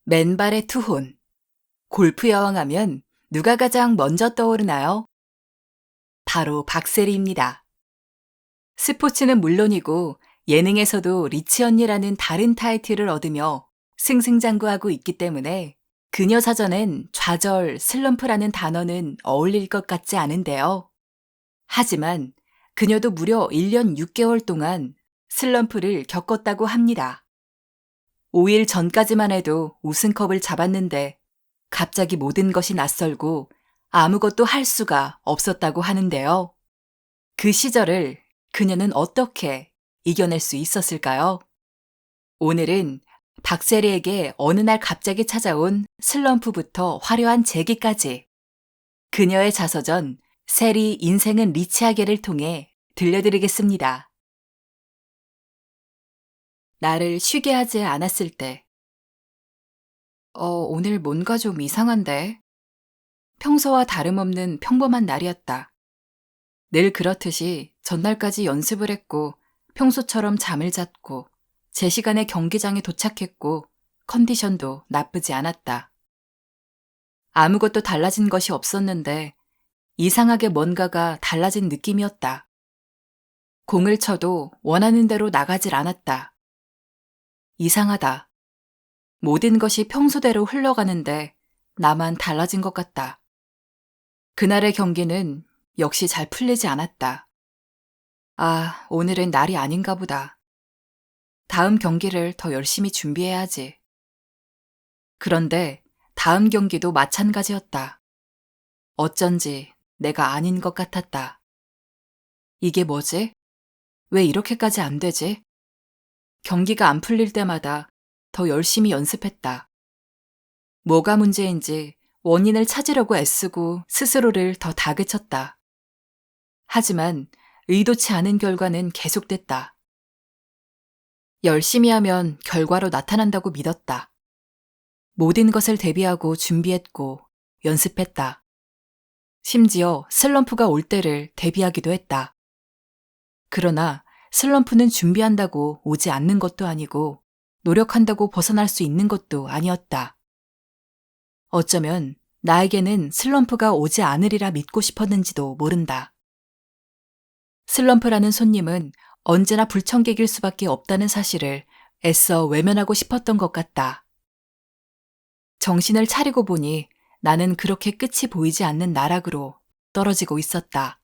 맨발의 투혼. 골프 여왕 하면 누가 가장 먼저 떠오르나요? 바로 박세리입니다. 스포츠는 물론이고 예능에서도 리치 언니라는 다른 타이틀을 얻으며 승승장구하고 있기 때문에 그녀 사전엔 좌절, 슬럼프라는 단어는 어울릴 것 같지 않은데요. 하지만 그녀도 무려 1년 6개월 동안 슬럼프를 겪었다고 합니다. 5일 전까지만 해도 우승컵을 잡았는데 갑자기 모든 것이 낯설고 아무것도 할 수가 없었다고 하는데요. 그 시절을 그녀는 어떻게 이겨낼 수 있었을까요? 오늘은 박세리에게 어느 날 갑자기 찾아온 슬럼프부터 화려한 재기까지 그녀의 자서전 세리 인생은 리치하게를 통해 들려드리겠습니다. 나를 쉬게 하지 않았을 때 오늘 뭔가 좀 이상한데? 평소와 다름없는 평범한 날이었다. 늘 그렇듯이 전날까지 연습을 했고 평소처럼 잠을 잤고 제 시간에 경기장에 도착했고 컨디션도 나쁘지 않았다. 아무것도 달라진 것이 없었는데 이상하게 뭔가가 달라진 느낌이었다. 공을 쳐도 원하는 대로 나가질 않았다. 이상하다. 모든 것이 평소대로 흘러가는데 나만 달라진 것 같다. 그날의 경기는 역시 잘 풀리지 않았다. 아, 오늘은 날이 아닌가 보다. 다음 경기를 더 열심히 준비해야지. 그런데 다음 경기도 마찬가지였다. 어쩐지 내가 아닌 것 같았다. 이게 뭐지? 왜 이렇게까지 안 되지? 경기가 안 풀릴 때마다 더 열심히 연습했다. 뭐가 문제인지 원인을 찾으려고 애쓰고 스스로를 더 다그쳤다. 하지만 의도치 않은 결과는 계속됐다. 열심히 하면 결과로 나타난다고 믿었다. 모든 것을 대비하고 준비했고 연습했다. 심지어 슬럼프가 올 때를 대비하기도 했다. 그러나 슬럼프는 준비한다고 오지 않는 것도 아니고 노력한다고 벗어날 수 있는 것도 아니었다. 어쩌면 나에게는 슬럼프가 오지 않으리라 믿고 싶었는지도 모른다. 슬럼프라는 손님은 언제나 불청객일 수밖에 없다는 사실을 애써 외면하고 싶었던 것 같다. 정신을 차리고 보니 나는 그렇게 끝이 보이지 않는 나락으로 떨어지고 있었다.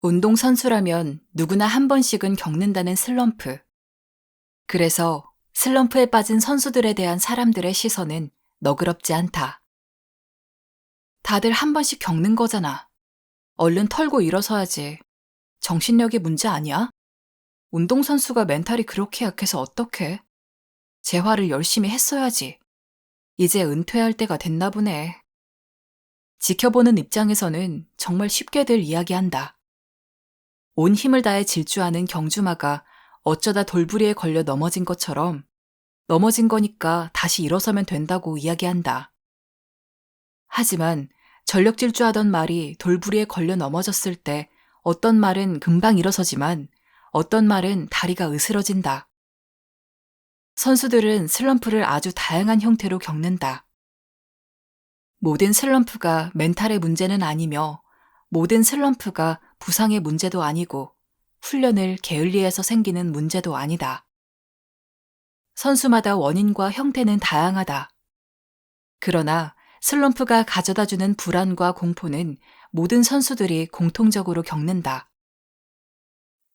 운동선수라면 누구나 한 번씩은 겪는다는 슬럼프. 그래서 슬럼프에 빠진 선수들에 대한 사람들의 시선은 너그럽지 않다. 다들 한 번씩 겪는 거잖아. 얼른 털고 일어서야지. 정신력이 문제 아니야? 운동선수가 멘탈이 그렇게 약해서 어떡해? 재활을 열심히 했어야지. 이제 은퇴할 때가 됐나 보네. 지켜보는 입장에서는 정말 쉽게들 이야기한다. 온 힘을 다해 질주하는 경주마가 어쩌다 돌부리에 걸려 넘어진 것처럼 넘어진 거니까 다시 일어서면 된다고 이야기한다. 하지만 전력 질주하던 말이 돌부리에 걸려 넘어졌을 때 어떤 말은 금방 일어서지만 어떤 말은 다리가 으스러진다. 선수들은 슬럼프를 아주 다양한 형태로 겪는다. 모든 슬럼프가 멘탈의 문제는 아니며 모든 슬럼프가 부상의 문제도 아니고 훈련을 게을리해서 생기는 문제도 아니다. 선수마다 원인과 형태는 다양하다. 그러나 슬럼프가 가져다주는 불안과 공포는 모든 선수들이 공통적으로 겪는다.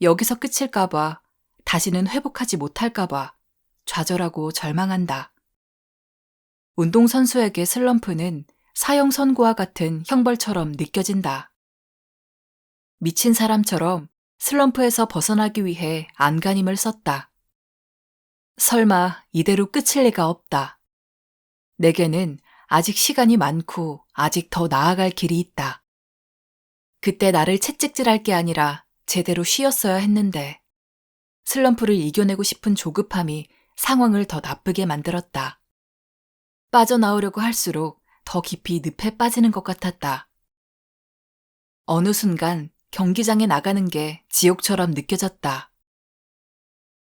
여기서 끝일까봐, 다시는 회복하지 못할까봐 좌절하고 절망한다. 운동선수에게 슬럼프는 사형 선고와 같은 형벌처럼 느껴진다. 미친 사람처럼 슬럼프에서 벗어나기 위해 안간힘을 썼다. 설마 이대로 끝일 리가 없다. 내게는 아직 시간이 많고 아직 더 나아갈 길이 있다. 그때 나를 채찍질할 게 아니라 제대로 쉬었어야 했는데 슬럼프를 이겨내고 싶은 조급함이 상황을 더 나쁘게 만들었다. 빠져나오려고 할수록 더 깊이 늪에 빠지는 것 같았다. 어느 순간 경기장에 나가는 게 지옥처럼 느껴졌다.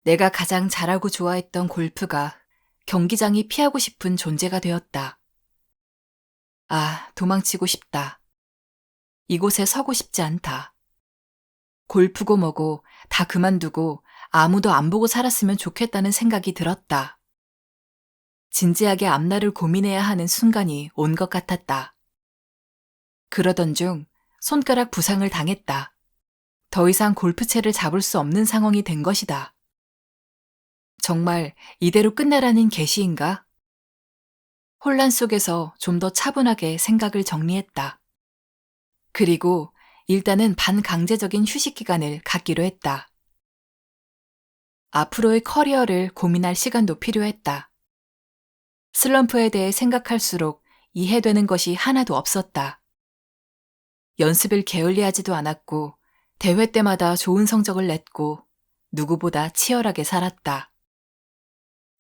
내가 가장 잘하고 좋아했던 골프가 경기장이 피하고 싶은 존재가 되었다. 아, 도망치고 싶다. 이곳에 서고 싶지 않다. 골프고 뭐고 다 그만두고 아무도 안 보고 살았으면 좋겠다는 생각이 들었다. 진지하게 앞날을 고민해야 하는 순간이 온 것 같았다. 그러던 중 손가락 부상을 당했다. 더 이상 골프채를 잡을 수 없는 상황이 된 것이다. 정말 이대로 끝나라는 계시인가? 혼란 속에서 좀 더 차분하게 생각을 정리했다. 그리고 일단은 반강제적인 휴식 기간을 갖기로 했다. 앞으로의 커리어를 고민할 시간도 필요했다. 슬럼프에 대해 생각할수록 이해되는 것이 하나도 없었다. 연습을 게을리하지도 않았고 대회 때마다 좋은 성적을 냈고 누구보다 치열하게 살았다.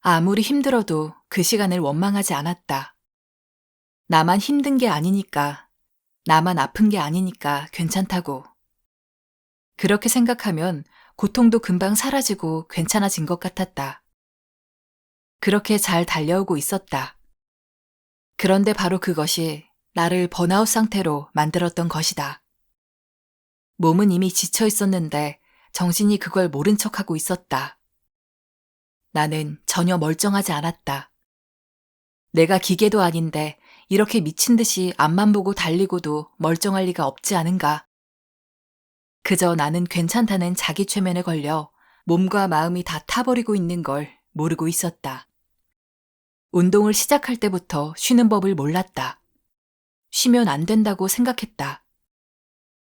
아무리 힘들어도 그 시간을 원망하지 않았다. 나만 힘든 게 아니니까, 나만 아픈 게 아니니까 괜찮다고. 그렇게 생각하면 고통도 금방 사라지고 괜찮아진 것 같았다. 그렇게 잘 달려오고 있었다. 그런데 바로 그것이 나를 번아웃 상태로 만들었던 것이다. 몸은 이미 지쳐 있었는데 정신이 그걸 모른 척하고 있었다. 나는 전혀 멀쩡하지 않았다. 내가 기계도 아닌데 이렇게 미친 듯이 앞만 보고 달리고도 멀쩡할 리가 없지 않은가. 그저 나는 괜찮다는 자기 최면에 걸려 몸과 마음이 다 타버리고 있는 걸 모르고 있었다. 운동을 시작할 때부터 쉬는 법을 몰랐다. 쉬면 안 된다고 생각했다.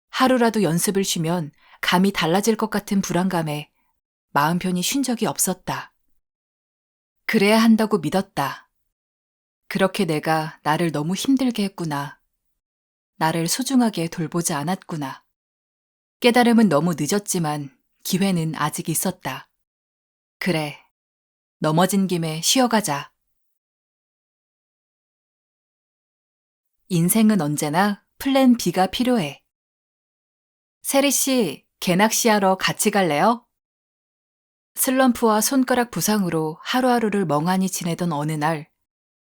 하루라도 연습을 쉬면 감이 달라질 것 같은 불안감에 마음 편히 쉰 적이 없었다. 그래야 한다고 믿었다. 그렇게 내가 나를 너무 힘들게 했구나. 나를 소중하게 돌보지 않았구나. 깨달음은 너무 늦었지만 기회는 아직 있었다. 그래, 넘어진 김에 쉬어가자. 인생은 언제나 플랜 B가 필요해. 세리 씨, 개낚시하러 같이 갈래요? 슬럼프와 손가락 부상으로 하루하루를 멍하니 지내던 어느 날,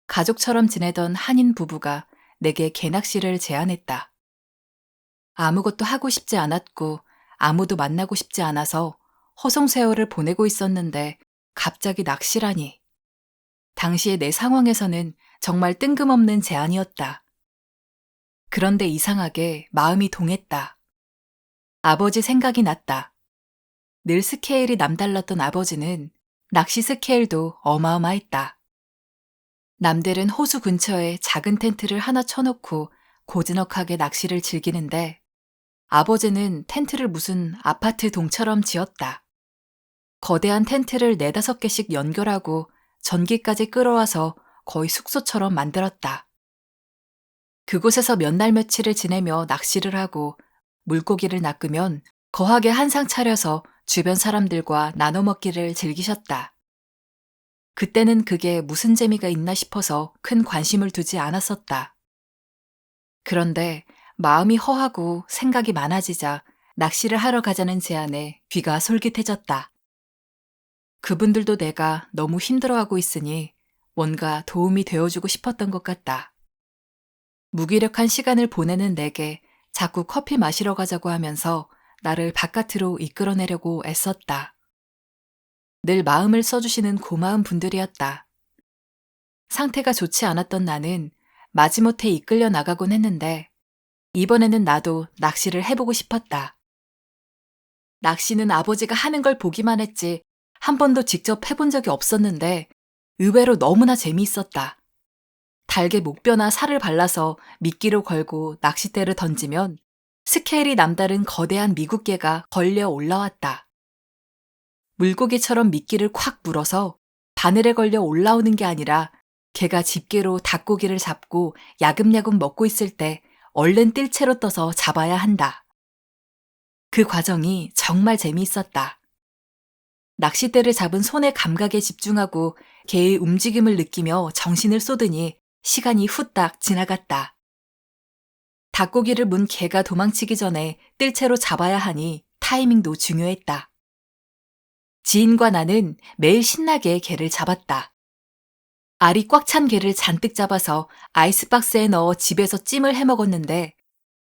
가족처럼 지내던 한인 부부가 내게 개낚시를 제안했다. 아무것도 하고 싶지 않았고 아무도 만나고 싶지 않아서 허송세월을 보내고 있었는데 갑자기 낚시라니. 당시의 내 상황에서는 정말 뜬금없는 제안이었다. 그런데 이상하게 마음이 동했다. 아버지 생각이 났다. 늘 스케일이 남달랐던 아버지는 낚시 스케일도 어마어마했다. 남들은 호수 근처에 작은 텐트를 하나 쳐놓고 고즈넉하게 낚시를 즐기는데 아버지는 텐트를 무슨 아파트 동처럼 지었다. 거대한 텐트를 4~5개씩 연결하고 전기까지 끌어와서 거의 숙소처럼 만들었다. 그곳에서 몇 날 며칠을 지내며 낚시를 하고 물고기를 낚으면 거하게 한상 차려서 주변 사람들과 나눠 먹기를 즐기셨다. 그때는 그게 무슨 재미가 있나 싶어서 큰 관심을 두지 않았었다. 그런데 마음이 허하고 생각이 많아지자 낚시를 하러 가자는 제안에 귀가 솔깃해졌다. 그분들도 내가 너무 힘들어하고 있으니 뭔가 도움이 되어주고 싶었던 것 같다. 무기력한 시간을 보내는 내게 자꾸 커피 마시러 가자고 하면서 나를 바깥으로 이끌어내려고 애썼다. 늘 마음을 써주시는 고마운 분들이었다. 상태가 좋지 않았던 나는 마지못해 이끌려 나가곤 했는데 이번에는 나도 낚시를 해보고 싶었다. 낚시는 아버지가 하는 걸 보기만 했지 한 번도 직접 해본 적이 없었는데 의외로 너무나 재미있었다. 달게 목뼈나 살을 발라서 미끼로 걸고 낚싯대를 던지면 스케일이 남다른 거대한 미국개가 걸려 올라왔다. 물고기처럼 미끼를 콱 물어서 바늘에 걸려 올라오는 게 아니라 개가 집게로 닭고기를 잡고 야금야금 먹고 있을 때 얼른 뜰채로 떠서 잡아야 한다. 그 과정이 정말 재미있었다. 낚싯대를 잡은 손의 감각에 집중하고 개의 움직임을 느끼며 정신을 쏟으니 시간이 후딱 지나갔다. 닭고기를 문 개가 도망치기 전에 뜰채로 잡아야 하니 타이밍도 중요했다. 지인과 나는 매일 신나게 개를 잡았다. 알이 꽉 찬 게를 잔뜩 잡아서 아이스박스에 넣어 집에서 찜을 해 먹었는데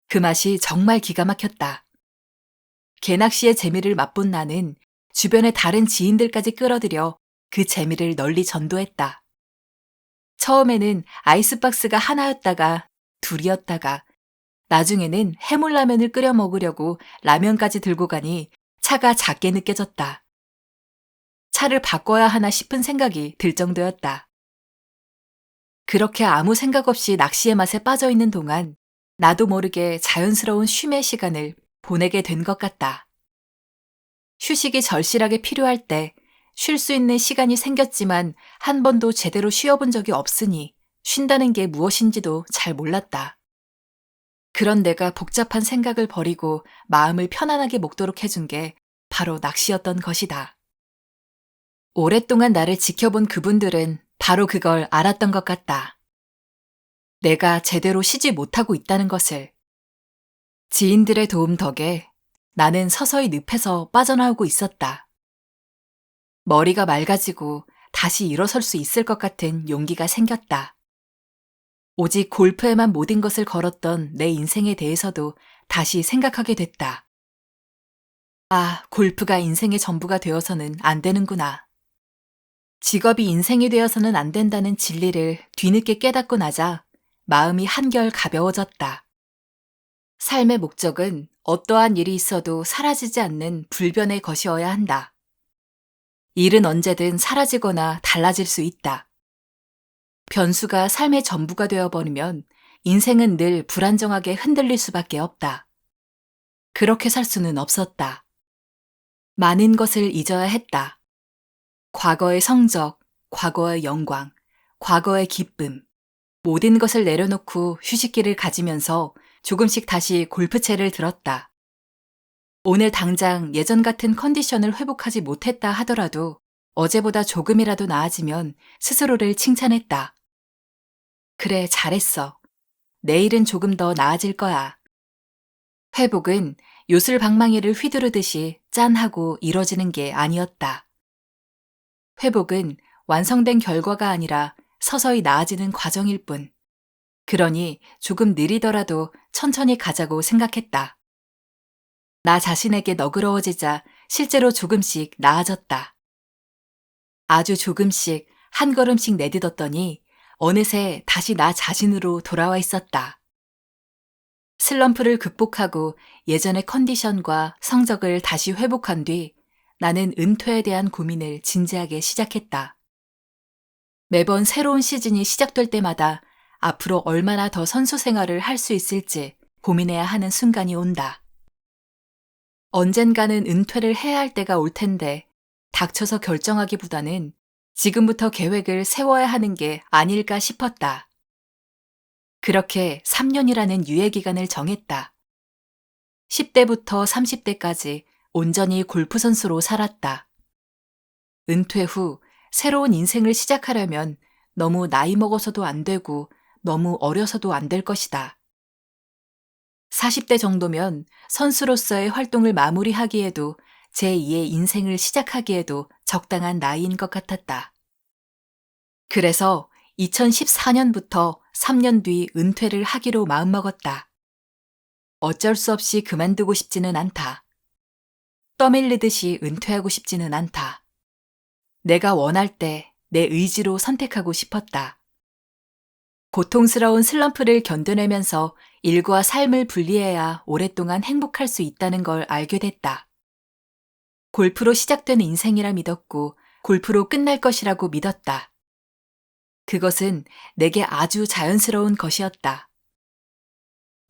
그 맛이 정말 기가 막혔다. 개낚시의 재미를 맛본 나는 주변의 다른 지인들까지 끌어들여 그 재미를 널리 전도했다. 처음에는 아이스박스가 하나였다가 둘이었다가 나중에는 해물라면을 끓여 먹으려고 라면까지 들고 가니 차가 작게 느껴졌다. 차를 바꿔야 하나 싶은 생각이 들 정도였다. 그렇게 아무 생각 없이 낚시의 맛에 빠져 있는 동안 나도 모르게 자연스러운 쉼의 시간을 보내게 된 것 같다. 휴식이 절실하게 필요할 때 쉴 수 있는 시간이 생겼지만 한 번도 제대로 쉬어본 적이 없으니 쉰다는 게 무엇인지도 잘 몰랐다. 그런 내가 복잡한 생각을 버리고 마음을 편안하게 먹도록 해준 게 바로 낚시였던 것이다. 오랫동안 나를 지켜본 그분들은 바로 그걸 알았던 것 같다. 내가 제대로 쉬지 못하고 있다는 것을. 지인들의 도움 덕에 나는 서서히 늪에서 빠져나오고 있었다. 머리가 맑아지고 다시 일어설 수 있을 것 같은 용기가 생겼다. 오직 골프에만 모든 것을 걸었던 내 인생에 대해서도 다시 생각하게 됐다. 아, 골프가 인생의 전부가 되어서는 안 되는구나. 직업이 인생이 되어서는 안 된다는 진리를 뒤늦게 깨닫고 나자 마음이 한결 가벼워졌다. 삶의 목적은 어떠한 일이 있어도 사라지지 않는 불변의 것이어야 한다. 일은 언제든 사라지거나 달라질 수 있다. 변수가 삶의 전부가 되어버리면 인생은 늘 불안정하게 흔들릴 수밖에 없다. 그렇게 살 수는 없었다. 많은 것을 잊어야 했다. 과거의 성적, 과거의 영광, 과거의 기쁨, 모든 것을 내려놓고 휴식기를 가지면서 조금씩 다시 골프채를 들었다. 오늘 당장 예전 같은 컨디션을 회복하지 못했다 하더라도 어제보다 조금이라도 나아지면 스스로를 칭찬했다. 그래, 잘했어. 내일은 조금 더 나아질 거야. 회복은 요술방망이를 휘두르듯이 짠하고 이뤄지는 게 아니었다. 회복은 완성된 결과가 아니라 서서히 나아지는 과정일 뿐. 그러니 조금 느리더라도 천천히 가자고 생각했다. 나 자신에게 너그러워지자 실제로 조금씩 나아졌다. 아주 조금씩 한 걸음씩 내딛었더니 어느새 다시 나 자신으로 돌아와 있었다. 슬럼프를 극복하고 예전의 컨디션과 성적을 다시 회복한 뒤 나는 은퇴에 대한 고민을 진지하게 시작했다. 매번 새로운 시즌이 시작될 때마다 앞으로 얼마나 더 선수 생활을 할 수 있을지 고민해야 하는 순간이 온다. 언젠가는 은퇴를 해야 할 때가 올 텐데 닥쳐서 결정하기보다는 지금부터 계획을 세워야 하는 게 아닐까 싶었다. 그렇게 3년이라는 유예기간을 정했다. 10대부터 30대까지 온전히 골프 선수로 살았다. 은퇴 후 새로운 인생을 시작하려면 너무 나이 먹어서도 안 되고 너무 어려서도 안 될 것이다. 40대 정도면 선수로서의 활동을 마무리하기에도 제2의 인생을 시작하기에도 적당한 나이인 것 같았다. 그래서 2014년부터 3년 뒤 은퇴를 하기로 마음먹었다. 어쩔 수 없이 그만두고 싶지는 않다. 떠밀리듯이 은퇴하고 싶지는 않다. 내가 원할 때 내 의지로 선택하고 싶었다. 고통스러운 슬럼프를 견뎌내면서 일과 삶을 분리해야 오랫동안 행복할 수 있다는 걸 알게 됐다. 골프로 시작된 인생이라 믿었고 골프로 끝날 것이라고 믿었다. 그것은 내게 아주 자연스러운 것이었다.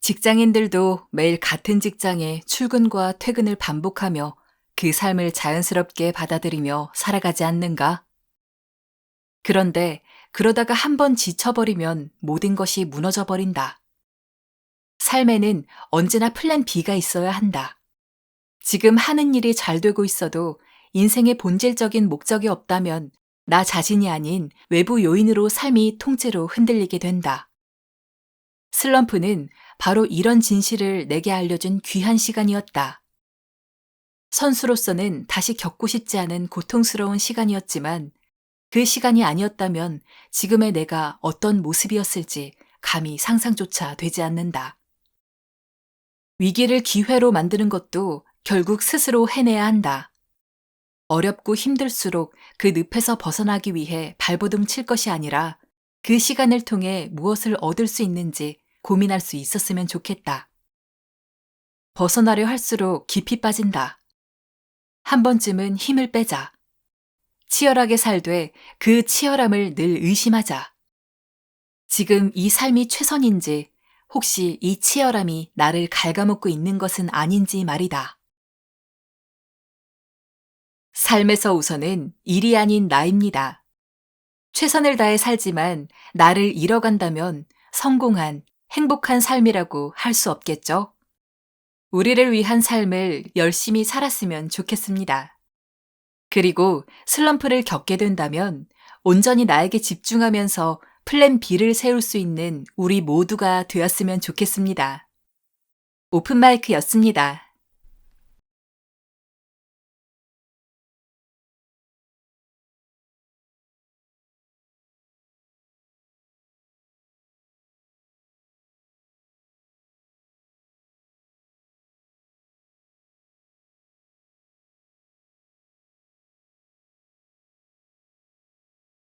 직장인들도 매일 같은 직장에 출근과 퇴근을 반복하며 그 삶을 자연스럽게 받아들이며 살아가지 않는가? 그런데 그러다가 한번 지쳐버리면 모든 것이 무너져 버린다. 삶에는 언제나 플랜 B가 있어야 한다. 지금 하는 일이 잘 되고 있어도 인생의 본질적인 목적이 없다면 나 자신이 아닌 외부 요인으로 삶이 통째로 흔들리게 된다. 슬럼프는 바로 이런 진실을 내게 알려준 귀한 시간이었다. 선수로서는 다시 겪고 싶지 않은 고통스러운 시간이었지만 그 시간이 아니었다면 지금의 내가 어떤 모습이었을지 감히 상상조차 되지 않는다. 위기를 기회로 만드는 것도 결국 스스로 해내야 한다. 어렵고 힘들수록 그 늪에서 벗어나기 위해 발버둥 칠 것이 아니라 그 시간을 통해 무엇을 얻을 수 있는지 고민할 수 있었으면 좋겠다. 벗어나려 할수록 깊이 빠진다. 한 번쯤은 힘을 빼자. 치열하게 살되 그 치열함을 늘 의심하자. 지금 이 삶이 최선인지 혹시 이 치열함이 나를 갉아먹고 있는 것은 아닌지 말이다. 삶에서 우선은 일이 아닌 나입니다. 최선을 다해 살지만 나를 잃어간다면 성공한, 행복한 삶이라고 할 수 없겠죠? 우리를 위한 삶을 열심히 살았으면 좋겠습니다. 그리고 슬럼프를 겪게 된다면 온전히 나에게 집중하면서 플랜 B를 세울 수 있는 우리 모두가 되었으면 좋겠습니다. 오픈마이크였습니다.